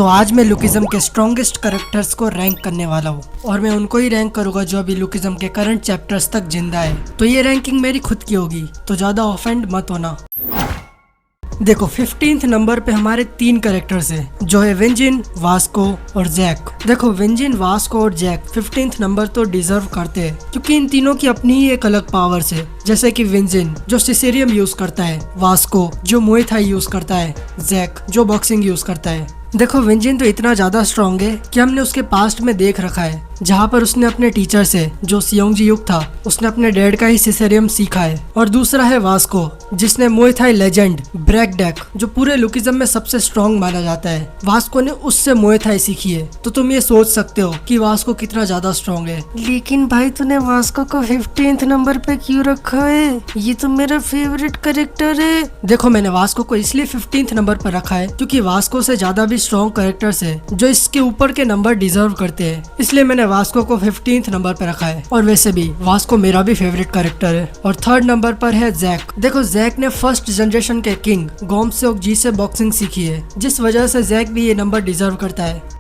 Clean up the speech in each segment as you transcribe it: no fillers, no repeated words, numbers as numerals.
तो आज मैं लुकिज्म के स्ट्रॉन्गेस्ट कैरेक्टर्स को रैंक करने वाला हूँ और मैं उनको ही रैंक करूंगा जो अभी लुकिज्म के करंट चैप्टर्स तक जिंदा है। तो ये रैंकिंग मेरी खुद की होगी, तो ज्यादा ऑफेंड मत होना। देखो 15th नंबर पे हमारे 3 कैरेक्टर्स हैं जो है विंजिन, वास्को और जैक। देखो विंजिन, वास्को और जैक 15th नंबर तो डिजर्व करते हैं क्योंकि इन तीनों की अपनी ही एक अलग पावर्स है। जैसे कि विंजिन जो सिसेरियम यूज करता है, वास्को जो मुए थाई यूज करता है, जैक जो बॉक्सिंग यूज करता है। देखो विंजिन तो इतना ज्यादा स्ट्रॉन्ग है कि हमने उसके पास्ट में देख रखा है जहाँ पर उसने अपने टीचर से जो सियोंगजी युग था उसने अपने डैड का ही सिसेरियम सीखा है। और दूसरा है वास्को जिसने मुए थाई लेजेंड ब्रैक डेक जो पूरे लुकिज्म में सबसे स्ट्रॉन्ग माना जाता है, वास्को ने उससे मुए थाई सीखी है। तो तुम ये सोच सकते हो कि वास्को कितना ज्यादा स्ट्रॉन्ग है। लेकिन भाई तूने वास्को को 15th नंबर पे क्यों रखा है? ये तो मेरा फेवरेट कैरेक्टर है। देखो मैंने वास्को को इसलिए 15th नंबर पर रखा है क्योंकि वास्को से ज्यादा भी स्ट्रॉन्ग कैरेक्टर्स है जो इसके ऊपर के नंबर डिजर्व करते हैं, इसलिए मैंने वास्को को 15th नंबर पर रखा है। और वैसे भी वास्को मेरा भी फेवरेट कैरेक्टर है। और 3rd नंबर पर है जैक। देखो जैक ने फर्स्ट जनरेशन के किंग गोमसेओक जी से बॉक्सिंग सीखी है, जिस वजह से जैक भी ये नंबर डिजर्व करता है।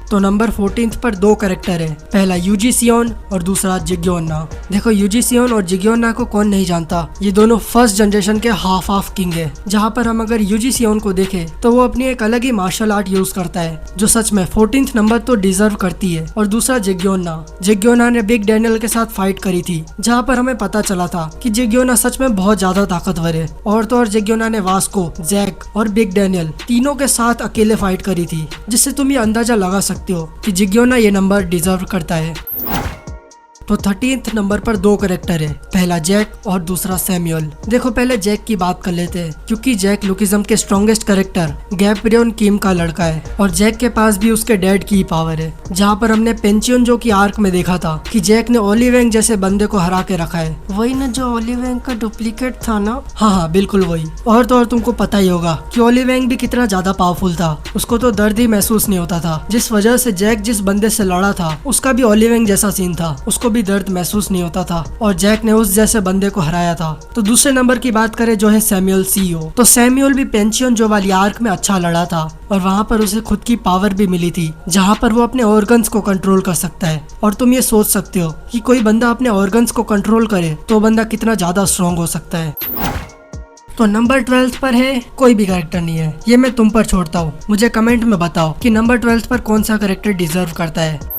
तो नंबर 14th पर 2 कैरेक्टर है, पहला यूजी सियोन और दूसरा जिग्योन्ना। देखो यूजी सियोन और जिग्योन्ना को कौन नहीं जानता, ये दोनों फर्स्ट जनरेशन के हाफ किंग है। जहाँ पर हम अगर यूजी सियोन को देखें तो वो अपनी एक अलग ही मार्शल आर्ट यूज करता है जो सच में 14th नंबर तो डिजर्व करती है। और दूसरा जिग्योन्ना ने बिग डैनियल के साथ फाइट करी थी जहाँ पर हमें पता चला था कि जिग्योन्ना सच में बहुत ज्यादा ताकतवर है। और तो और जिग्योन्ना ने वास्को, जैक और बिग डैनियल तीनों के साथ अकेले फाइट करी थी, जिससे तुम ये अंदाजा लगा सकते हो कि जिग्योन्ना ये नंबर डिजर्व करता है। तो 13th नंबर पर 2 कैरेक्टर है, पहला जैक और दूसरा सैमुअल। देखो पहले जैक की बात कर लेते हैं क्योंकि जैक लुकिज्म के स्ट्रॉन्गेस्ट कैरेक्टर गैब्रियन किम का लड़का है और जैक के पास भी उसके डैड की ही पावर है। जहाँ पर हमने पेंचियन जो की आर्क में देखा था कि जैक ने ओलिवेंग जैसे बंदे को हरा के रखा है, वही ना जो ओलिवेंग का डुप्लीकेट था ना। हाँ बिल्कुल वही। और तो और तुमको पता ही होगा कि ओलिवेंग भी कितना ज्यादा पावरफुल था, उसको तो दर्द ही महसूस नहीं होता था, जिस वजह से जैक जिस बंदे से लड़ा था उसका भी ओलिवेंग जैसा सीन था, उसको भी दर्द महसूस नहीं होता था और जैक ने उस जैसे बंदे को हराया था। तो दूसरे नंबर की बात करें जो है सैमुअल सीओ। तो सैमुअल भी पेंचियन जो वाली आर्क में अच्छा लड़ा था और वहाँ पर उसे खुद की पावर भी मिली थी जहाँ पर वो अपने ऑर्गन्स को कंट्रोल कर सकता है। और तुम ये सोच सकते हो कि कोई बंदा अपने ऑर्गन्स को कंट्रोल करे तो बंदा कितना ज्यादा स्ट्रॉन्ग हो सकता है। तो नंबर 12th पर है कोई भी कैरेक्टर नहीं है, ये मैं तुम पर छोड़ता हूँ। मुझे कमेंट में बताओ कि नंबर 12th पर कौन सा कैरेक्टर डिजर्व करता है।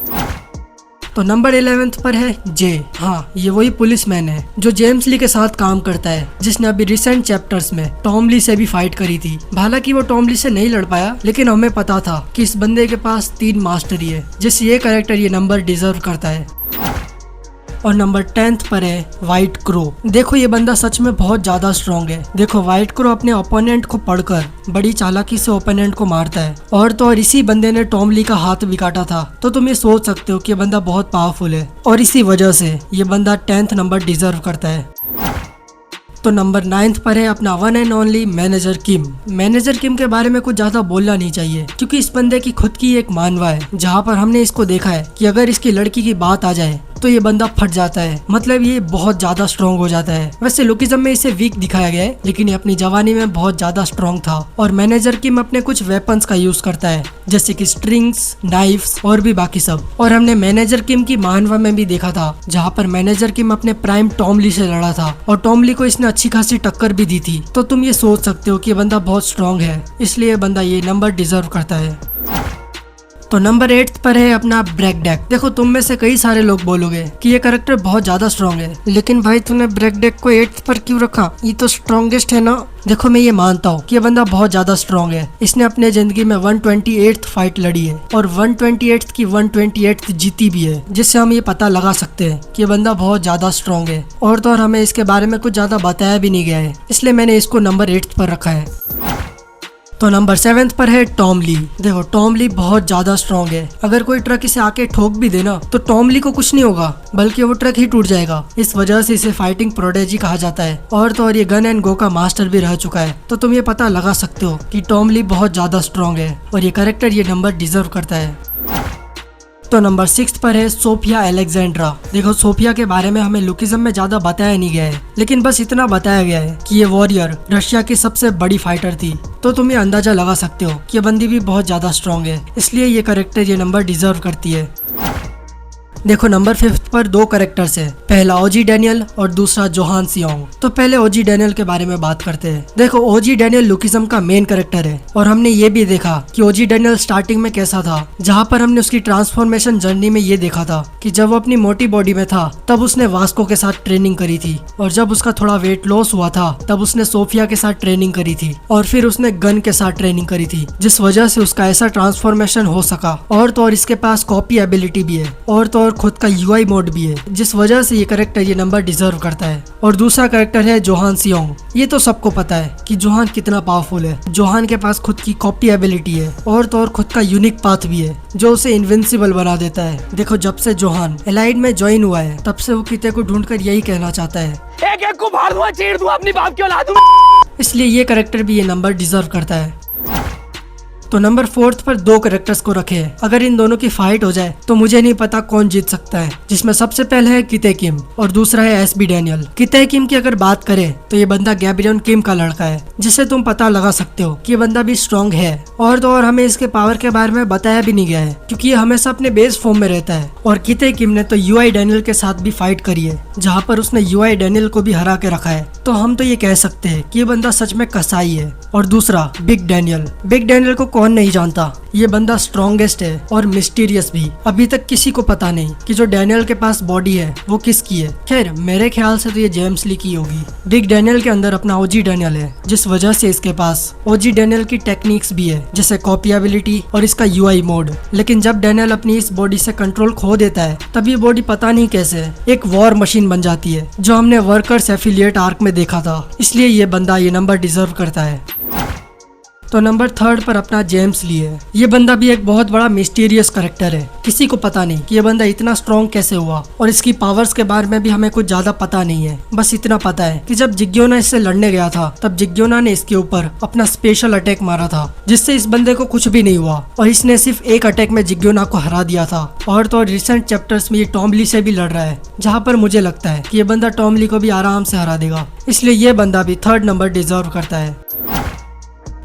तो नंबर 11th पर है जे। हाँ ये वही पुलिसमैन है जो जेम्स ली के साथ काम करता है, जिसने अभी रिसेंट चैप्टर्स में टॉम ली से भी फाइट करी थी। हालांकि वो टॉम ली से नहीं लड़ पाया, लेकिन हमें पता था कि इस बंदे के पास 3 मास्टरी है, जिससे ये कैरेक्टर ये नंबर डिजर्व करता है। और नंबर 10th पर है व्हाइट क्रो। देखो ये बंदा सच में बहुत ज्यादा स्ट्रॉन्ग है। देखो व्हाइट क्रो अपने ओपोनेंट को पढ़कर बड़ी चालाकी से ओपोनेंट को मारता है। और तो और इसी बंदे ने टॉम ली का हाथ भी काटा था। तो तुम ये सोच सकते हो कि ये बंदा बहुत पावरफुल है और इसी वजह से ये बंदा 10th नंबर डिजर्व करता है। तो नंबर 9th पर है अपना one and only manager Kim. Manager Kim के बारे में कुछ ज्यादा बोलना नहीं चाहिए क्योंकि इस बंदे की खुद की एक मानवा है जहाँ पर हमने इसको देखा है कि अगर इसकी लड़की की बात आ जाए तो ये बंदा फट जाता है, मतलब ये बहुत ज्यादा स्ट्रॉन्ग हो जाता है। वैसे लुकिज्म में इसे वीक दिखाया गया है, लेकिन ये अपनी जवानी में बहुत ज्यादा स्ट्रॉन्ग था। और मैनेजर किम अपने कुछ वेपन्स का यूज करता है जैसे कि स्ट्रिंग्स, नाइफ्स और भी बाकी सब। और हमने मैनेजर किम की मानवा में भी देखा था जहाँ पर मैनेजर किम अपने प्राइम टॉम ली से लड़ा था और टॉम ली को इसने अच्छी खासी टक्कर भी दी थी। तो तुम ये सोच सकते हो कि ये बंदा बहुत स्ट्रॉन्ग है, इसलिए ये बंदा ये नंबर डिजर्व करता है। तो नंबर 8th पर है अपना ब्रैक डेक। देखो तुम में से कई सारे लोग बोलोगे कि ये कैरेक्टर बहुत ज्यादा स्ट्रॉन्ग है, लेकिन भाई तूने ब्रैक डेक को 8th पर क्यों रखा? ये तो स्ट्रॉन्गेस्ट है ना। देखो मैं ये मानता हूँ कि ये बंदा बहुत ज्यादा स्ट्रॉन्ग है। इसने अपने जिंदगी में 128th फाइट लड़ी है और 128th की 128th जीती भी है, जिससे हम ये पता लगा सकते हैं कि ये बंदा बहुत ज्यादा स्ट्रॉन्ग है। और तो और हमें इसके बारे में कुछ ज्यादा बताया भी नहीं गया है, इसलिए मैंने इसको नंबर 8th पर रखा है। तो नंबर 7th पर है टॉम ली। देखो टॉम ली बहुत ज्यादा स्ट्रॉन्ग है। अगर कोई ट्रक इसे आके ठोक भी देना तो टॉम ली को कुछ नहीं होगा, बल्कि वो ट्रक ही टूट जाएगा। इस वजह से इसे फाइटिंग प्रोडेजी कहा जाता है। और तो और ये गन एंड गो का मास्टर भी रह चुका है। तो तुम ये पता लगा सकते हो कि टॉम ली बहुत ज्यादा स्ट्रॉन्ग है और ये कैरेक्टर ये नंबर डिजर्व करता है। तो नंबर 6 पर है सोफिया अलेक्जेंड्रा। देखो सोफिया के बारे में हमें लुकिज्म में ज्यादा बताया नहीं गया है, लेकिन बस इतना बताया गया है कि ये वॉरियर रशिया की सबसे बड़ी फाइटर थी। तो तुम ये अंदाजा लगा सकते हो कि ये बंदी भी बहुत ज्यादा स्ट्रॉन्ग है, इसलिए ये कैरेक्टर ये नंबर डिजर्व करती है। देखो नंबर 5 पर 2 कैरेक्टर्स है, पहला ओजी डैनियल और दूसरा जोहान सियोंग। तो पहले ओजी डैनियल के बारे में बात करते हैं। देखो ओजी डैनियल लुकिज्म का मेन कैरेक्टर है और हमने ये भी देखा कि ओजी डैनियल स्टार्टिंग में कैसा था, जहाँ पर हमने उसकी ट्रांसफॉर्मेशन जर्नी में ये देखा था कि जब वो अपनी मोटी बॉडी में था तब उसने वास्को के साथ ट्रेनिंग करी थी, और जब उसका थोड़ा वेट लॉस हुआ था तब उसने सोफिया के साथ ट्रेनिंग करी थी, और फिर उसने गन के साथ ट्रेनिंग करी थी, जिस वजह से उसका ऐसा ट्रांसफॉर्मेशन हो सका। और तो और इसके पास कॉपी एबिलिटी भी है, और तो और खुद का यूआई मोड भी है, जिस वजह से ये कैरेक्टर ये नंबर डिजर्व करता है। और दूसरा कैरेक्टर है जोहान सियोंग। ये तो सबको पता है कि जोहान कितना पावरफुल है। जोहान के पास खुद की कॉपी एबिलिटी है, और तो और खुद का यूनिक पाथ भी है जो उसे इनविंसिबल बना देता है। देखो जब से जोहान एलाइड में ज्वाइन हुआ है तब से वो किते को ढूंढकर यही कहना चाहता है, एक एक को फाड़ दूंगा, चीर दूंगा, अपनी बाप की औलाद हूं। इसलिए ये कैरेक्टर भी ये नंबर डिजर्व करता है। तो नंबर 4 पर 2 कैरेक्टर्स को रखे हैं। अगर इन दोनों की फाइट हो जाए तो मुझे नहीं पता कौन जीत सकता है, जिसमें सबसे पहले है किते किम और दूसरा है एसबी डैनियल। किते किम की अगर बात करें तो ये बंदा गैब्रियन किम का लड़का है, जिससे तुम पता लगा सकते हो कि ये बंदा भी स्ट्रॉन्ग है। और तो और हमें इसके पावर के बारे में बताया भी नहीं गया है, क्योंकि ये हमेशा अपने बेस फॉर्म में रहता है। और किते किम ने तो यूआई डैनियल के साथ भी फाइट करी है, जहाँ पर उसने यूआई डैनियल को भी हरा के रखा है। तो हम तो ये कह सकते हैं कि ये बंदा सच में कसाई है। और दूसरा बिग डैनियल को कौन नहीं जानता, ये बंदा स्ट्रॉन्गेस्ट है और मिस्टीरियस भी। अभी तक किसी को पता नहीं कि जो डैनियल के पास बॉडी है वो किसकी है। खैर मेरे ख्याल से तो ये जेम्स ली की होगी। बिग डैनियल के अंदर अपना ओजी डैनियल है, जिस वजह से इसके पास ओजी डैनियल की टेक्निक्स भी है, जैसे कॉपी एबिलिटी और इसका यूआई मोड। लेकिन जब डैनियल अपनी इस बॉडी से कंट्रोल खो देता है तब ये बॉडी पता नहीं कैसे एक वॉर मशीन बन जाती है, जो हमने वर्कर्स एफिलिएट आर्क में देखा था। इसलिए ये बंदा ये नंबर डिजर्व करता है। तो नंबर 3 पर अपना जेम्स ली है। ये बंदा भी एक बहुत बड़ा मिस्टीरियस कैरेक्टर है। किसी को पता नहीं कि ये बंदा इतना स्ट्रॉन्ग कैसे हुआ, और इसकी पावर्स के बारे में भी हमें कुछ ज्यादा पता नहीं है। बस इतना पता है कि जब जिग्योना इससे लड़ने गया था तब जिग्योना ने इसके ऊपर अपना स्पेशल अटैक मारा था, जिससे इस बंदे को कुछ भी नहीं हुआ, और इसने सिर्फ एक अटैक में जिग्योना को हरा दिया था। और तो रिसेंट चैप्टर्स में ये टॉमली से भी लड़ रहा है, जहाँ पर मुझे लगता है कि ये बंदा टॉमली को भी आराम से हरा देगा। इसलिए ये बंदा भी 3rd नंबर डिजर्व करता है।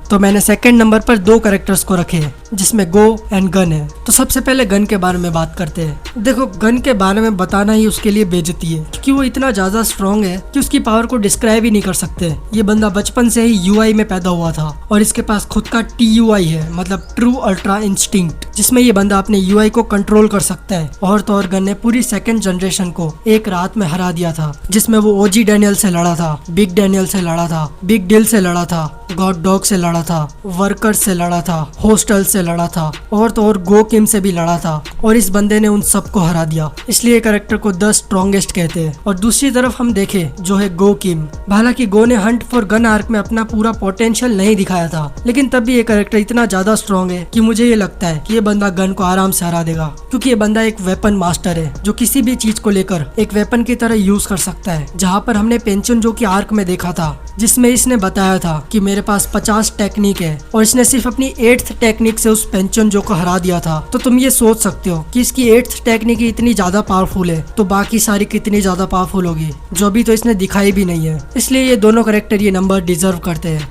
तो मैंने 2nd नंबर पर 2 कैरेक्टर्स को रखे हैं, जिसमें गो एंड गन है। तो सबसे पहले गन के बारे में बात करते हैं। देखो गन के बारे में बताना ही उसके लिए बेइज्जती है, क्योंकि वो इतना ज्यादा स्ट्रॉन्ग है कि उसकी पावर को डिस्क्राइब ही नहीं कर सकते। ये बंदा बचपन से ही यूआई में पैदा हुआ था, और इसके पास खुद का TUI है, मतलब ट्रू अल्ट्रा इंस्टिंक्ट, जिसमें ये बंदा अपने यूआई को कंट्रोल कर सकता है। और तो और गन ने पूरी 2nd जनरेशन को एक रात में हरा दिया था, जिसमें वो ओजी डैनियल से लड़ा था, बिग डैनियल से लड़ा था, बिग डिल से लड़ा था, गॉड डॉग से लड़ा था, वर्कर से लड़ा था, होस्टल से लड़ा था, और तो और गो किम से भी लड़ा था। और इस बंदे ने उन सबको हरा दिया, इसलिए कैरेक्टर को द स्ट्रॉन्गेस्ट कहते हैं। और दूसरी तरफ हम देखें जो है गो किम। हालांकि गो ने हंट फॉर गन आर्क में अपना पूरा पोटेंशियल नहीं दिखाया था, लेकिन तब भी ये कैरेक्टर इतना ज्यादा स्ट्रॉन्ग है कि मुझे ये लगता है कि ये बंदा गन को आराम से हरा देगा, क्योंकि ये बंदा एक वेपन मास्टर है, जो किसी भी चीज को लेकर एक वेपन की तरह यूज कर सकता है। जहाँ पर हमने पेंचुनजो की आर्क में देखा था, जिसमें इसने बताया था कि मेरे पास 50 टेक्निक है, और इसने सिर्फ अपनी 8th टेक्निक से उस पेंचुनजो को हरा दिया था। तो तुम ये सोच सकते हो कि इसकी 8th टेक्निक इतनी ज्यादा पावरफुल है, तो बाकी सारी कितनी ज्यादा पावरफुल होगी, जो अभी तो इसने दिखाई भी नहीं है। इसलिए ये दोनों कैरेक्टर ये नंबर डिजर्व करते हैं।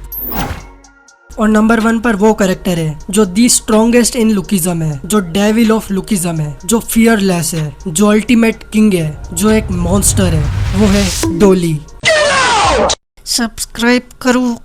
और नंबर 1 पर वो कैरेक्टर है जो दी स्ट्रॉन्गेस्ट इन लुकिज्म है, जो डेविल ऑफ लुकिज्म है, जो फियरलेस है, जो अल्टीमेट किंग है, जो एक मॉन्स्टर है, वो है डोली। सब्सक्राइब करो।